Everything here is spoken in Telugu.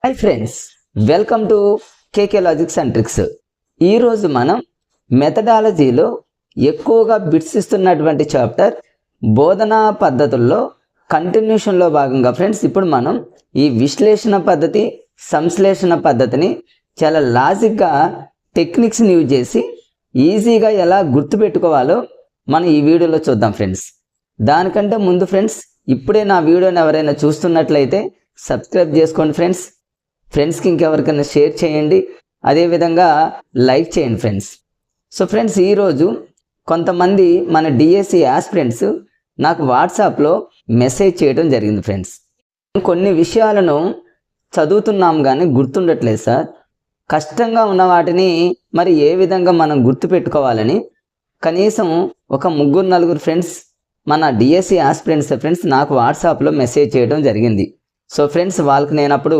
Hi friends, welcome to KK logics and tricks. ఈరోజు మనం మెథడాలజీలో ఎక్కువగా బిట్స్ ఇస్తున్నటువంటి చాప్టర్ బోధనా పద్ధతుల్లో కంటిన్యూషన్లో భాగంగా ఫ్రెండ్స్ ఇప్పుడు మనం ఈ విశ్లేషణ పద్ధతి, సంశ్లేషణ పద్ధతిని చాలా లాజిక్గా టెక్నిక్స్ని యూజ్ చేసి ఈజీగా ఎలా గుర్తుపెట్టుకోవాలో మనం ఈ వీడియోలో చూద్దాం ఫ్రెండ్స్. దానికంటే ముందు ఫ్రెండ్స్, ఇప్పుడే నా వీడియోని ఎవరైనా చూస్తున్నట్లయితే సబ్స్క్రైబ్ చేసుకోండి ఫ్రెండ్స్. ఫ్రెండ్స్కి ఇంకెవరికైనా షేర్ చేయండి, అదేవిధంగా లైక్ చేయండి ఫ్రెండ్స్. సో ఫ్రెండ్స్, ఈరోజు కొంతమంది మన డిఎస్సి యాస్పిరెంట్స్ నాకు వాట్సాప్లో మెసేజ్ చేయడం జరిగింది ఫ్రెండ్స్. కొన్ని విషయాలను చదువుతున్నాం కానీ గుర్తుండట్లేదు సార్, కష్టంగా ఉన్న వాటిని మరి ఏ విధంగా మనం గుర్తుపెట్టుకోవాలని కనీసం ఒక 3-4 ఫ్రెండ్స్ మన డిఎస్సి యాస్పిరెంట్స్ ఫ్రెండ్స్ నాకు వాట్సాప్లో మెసేజ్ చేయడం జరిగింది. సో ఫ్రెండ్స్, వాళ్ళకి నేను అప్పుడు